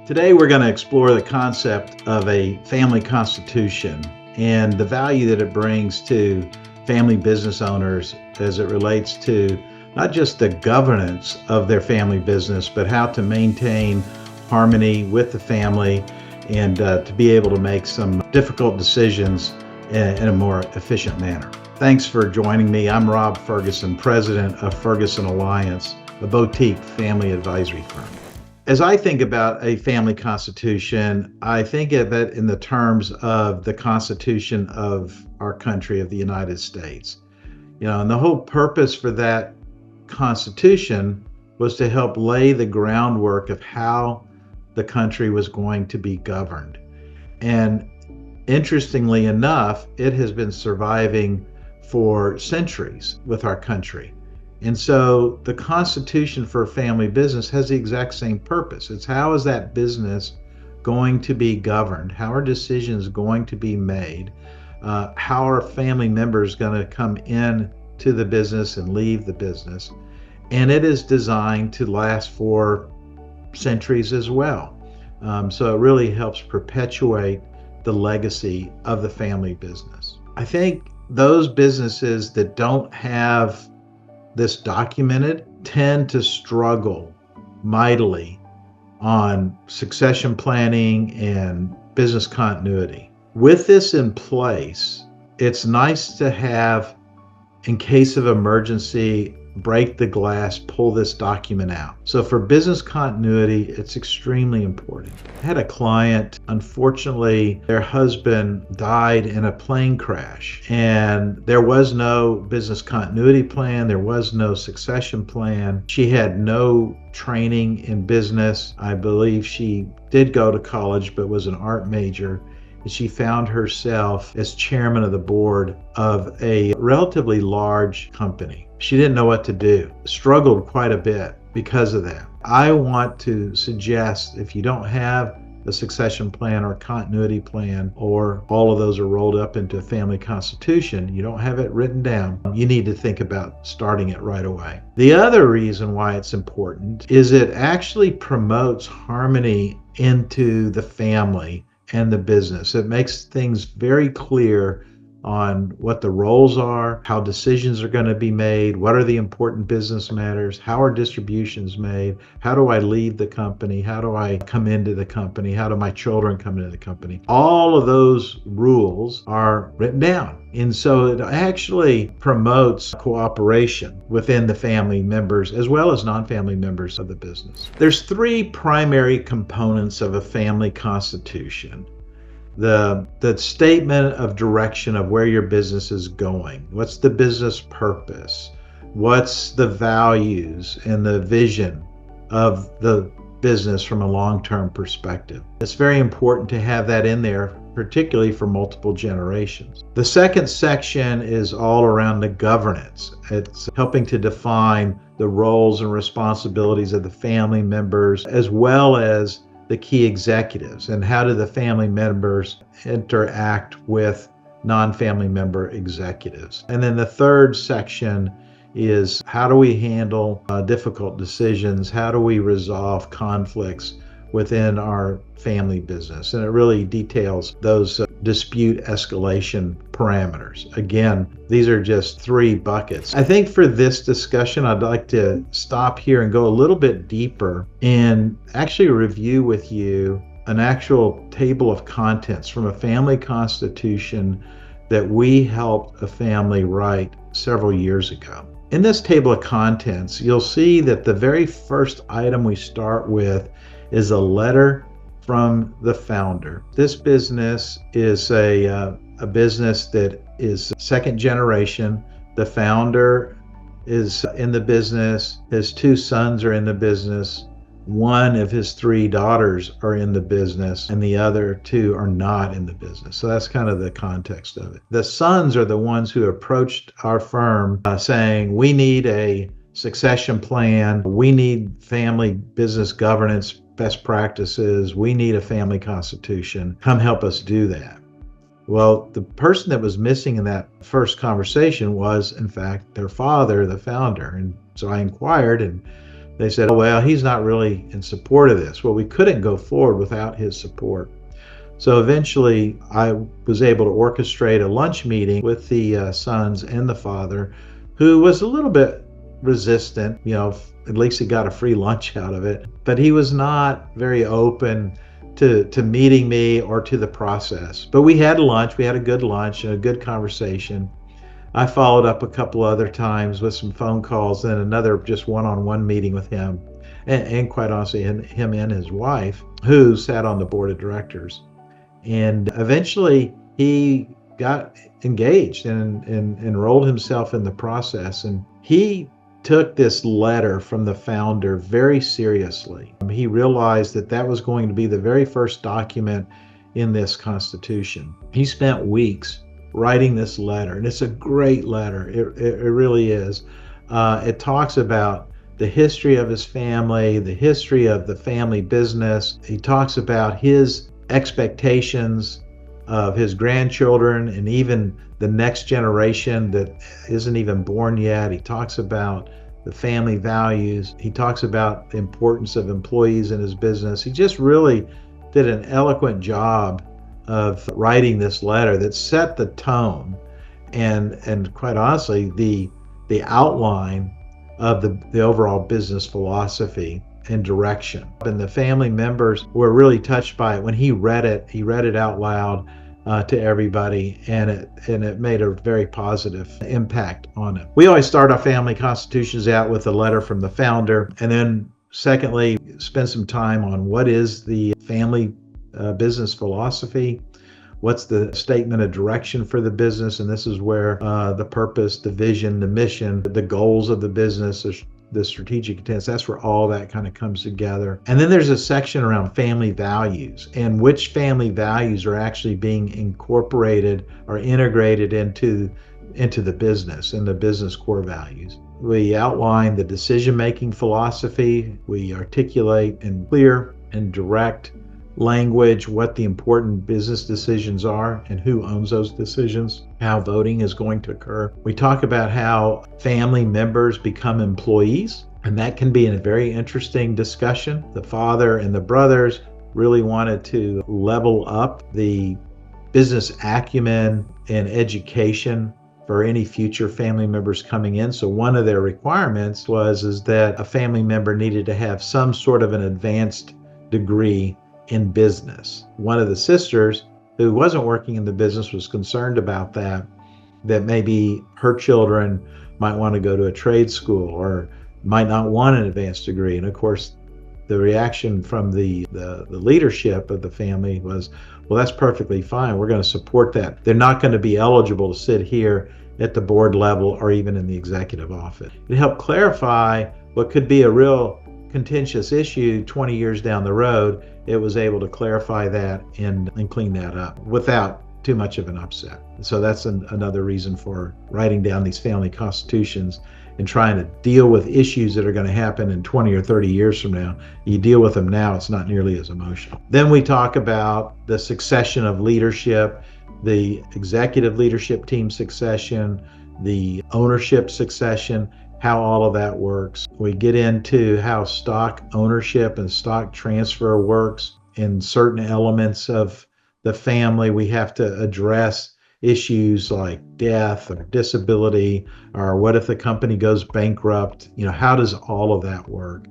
Today, we're going to explore the concept of a family constitution and the value that it brings to family business owners as it relates to not just the governance of their family business, but how to maintain harmony with the family and to be able to make some difficult decisions in a more efficient manner. Thanks for joining me. I'm Rob Ferguson, president of Ferguson Alliance, a boutique family advisory firm. As I think about a family constitution, I think of it in the terms of the Constitution of our country, of the United States. And the whole purpose for that Constitution was to help lay the groundwork of how the country was going to be governed. And interestingly enough, it has been surviving for centuries with our country. And so the Constitution for a family business has the exact same purpose. It's how is that business going to be governed? How are decisions going to be made? How are family members going to come in to the business and leave the business? And it is designed to last for centuries as well. So it really helps perpetuate the legacy of the family business. I think those businesses that don't have this documented tend to struggle mightily on succession planning and business continuity. With this in place, it's nice to have, in case of emergency, break the glass, pull this document out. So for business continuity, it's extremely important. I had a client, unfortunately, their husband died in a plane crash, and there was no business continuity plan. There was no succession plan. She had no training in business. I believe she did go to college, but was an art major. And she found herself as chairman of the board of a relatively large company. She didn't know what to do, struggled quite a bit because of that. I want to suggest if you don't have a succession plan or continuity plan, or all of those are rolled up into a family constitution, you don't have it written down, you need to think about starting it right away. The other reason why it's important is it actually promotes harmony into the family and the business. It makes things very clear on what the roles are, how decisions are going to be made, what are the important business matters, how are distributions made, how do I leave the company, how do I come into the company, how do my children come into the company. All of those rules are written down. And so it actually promotes cooperation within the family members as well as non-family members of the business. There's three primary components of a family constitution. The statement of direction of where your business is going. What's the business purpose? What's the values and the vision of the business from a long-term perspective? It's very important to have that in there, particularly for multiple generations. The second section is all around the governance. It's helping to define the roles and responsibilities of the family members as well as the key executives, and how do the family members interact with non-family member executives. And then the third section is how do we handle difficult decisions? How do we resolve conflicts within our family business? And it really details those dispute escalation parameters. Again, these are just three buckets. I think for this discussion, I'd like to stop here and go a little bit deeper and actually review with you an actual table of contents from a family constitution that we helped a family write several years ago. In this table of contents, you'll see that the very first item we start with is a letter from the founder. This business is a business that is second generation. The founder is in the business. His two sons are in the business. One of his three daughters are in the business, and the other two are not in the business. So that's kind of the context of it. The sons are the ones who approached our firm saying, we need a succession plan. We need family business governance best practices. We need a family constitution. Come help us do that. Well, the person that was missing in that first conversation was, in fact, their father, the founder. And so I inquired and They said, oh, well, he's not really in support of this. Well, we couldn't go forward without his support. So eventually, I was able to orchestrate a lunch meeting with the sons and the father, who was a little bit resistant. At least he got a free lunch out of it, but he was not very open to meeting me or to the process. But we had lunch. We had a good lunch and a good conversation. I followed up a couple other times with some phone calls and another just one-on-one meeting with him, and quite honestly, him and his wife, who sat on the board of directors. And eventually he got engaged and enrolled himself in the process. And he took this letter from the founder very seriously. He realized that that was going to be the very first document in this Constitution. He spent weeks writing this letter, and it's a great letter. It really is. It talks about the history of his family, the history of the family business. He talks about his expectations of his grandchildren and even the next generation that isn't even born yet. He talks about the family values. He talks about the importance of employees in his business. He just really did an eloquent job of writing this letter that set the tone and quite honestly the outline of the overall business philosophy and direction. And the family members were really touched by it. When he read it out loud to everybody, and it made a very positive impact on it. We always start our family constitutions out with a letter from the founder, and then secondly, spend some time on what is the family business philosophy. What's the statement of direction for the business? And this is where the purpose, the vision, the mission, the goals of the business, the strategic intent, that's where all that kind of comes together. And then there's a section around family values and which family values are actually being incorporated or integrated into the business and the business core values. We outline the decision-making philosophy. We articulate in clear and direct language what the important business decisions are and who owns those decisions, how voting is going to occur. We talk about how family members become employees, and that can be a very interesting discussion. The father and the brothers really wanted to level up the business acumen and education for any future family members coming in. So one of their requirements is that a family member needed to have some sort of an advanced degree in business. One of the sisters who wasn't working in the business was concerned about that maybe her children might want to go to a trade school or might not want an advanced degree. And of course, the reaction from the leadership of the family was, well, that's perfectly fine. We're going to support that. They're not going to be eligible to sit here at the board level or even in the executive office. It helped clarify what could be a real contentious issue 20 years down the road. It was able to clarify that and clean that up without too much of an upset. So that's another reason for writing down these family constitutions and trying to deal with issues that are going to happen in 20 or 30 years from now. You deal with them now, it's not nearly as emotional. Then we talk about the succession of leadership, the executive leadership team succession, the ownership succession, how all of that works. We get into how stock ownership and stock transfer works. In certain elements of the family, we have to address issues like death or disability, or what if the company goes bankrupt? How does all of that work?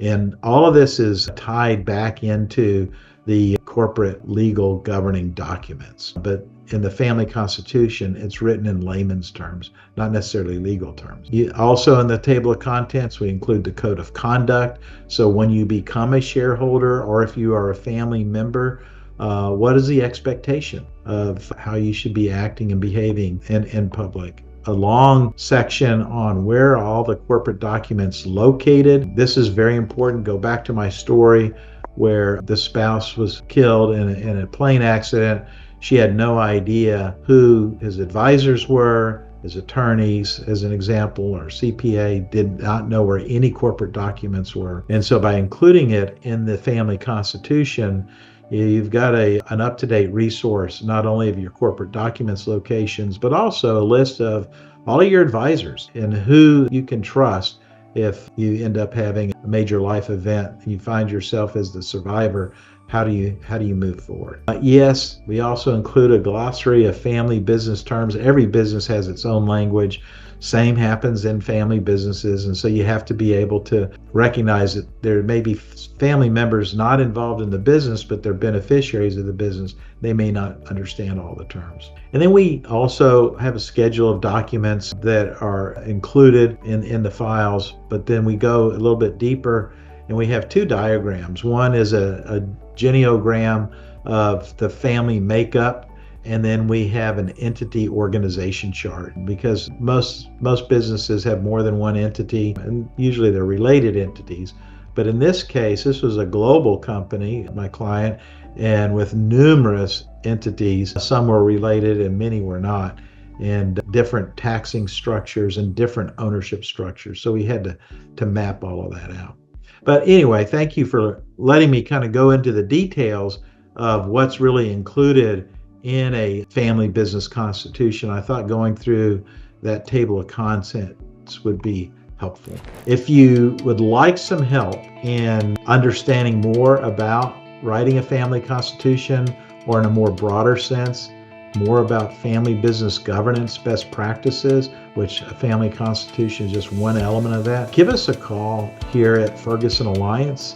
And all of this is tied back into the corporate legal governing documents. But in the family constitution, it's written in layman's terms, not necessarily legal terms. Also in the table of contents, we include the code of conduct. So when you become a shareholder or if you are a family member, what is the expectation of how you should be acting and behaving in public? A long section on where are all the corporate documents located. This is very important. Go back to my story where the spouse was killed in a plane accident. She had no idea who his advisors were, his attorneys, as an example, or CPA did not know where any corporate documents were. And so by including it in the family constitution, you've got an up-to-date resource, not only of your corporate documents locations, but also a list of all of your advisors and who you can trust if you end up having a major life event and you find yourself as the survivor, how do you move forward? Yes, we also include a glossary of family business terms. Every business has its own language. Same happens in family businesses, and so you have to be able to recognize that there may be family members not involved in the business, but they're beneficiaries of the business. They may not understand all the terms. And then we also have a schedule of documents that are included in the files, but then we go a little bit deeper and we have two diagrams. One is a geniogram of the family makeup, and then we have an entity organization chart, because most businesses have more than one entity, and usually they're related entities. But in this case, this was a global company, my client, and with numerous entities. Some were related and many were not, and different taxing structures and different ownership structures. So we had to map all of that out. But anyway, thank you for letting me kind of go into the details of what's really included in a family business constitution. I thought going through that table of contents would be helpful. If you would like some help in understanding more about writing a family constitution, or in a more broader sense, more about family business governance best practices, which a family constitution is just one element of that, give us a call here at Ferguson Alliance.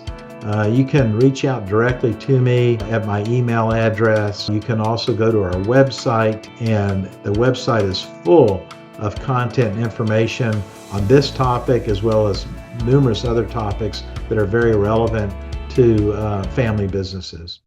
You can reach out directly to me at my email address. You can also go to our website, and the website is full of content and information on this topic, as well as numerous other topics that are very relevant to family businesses.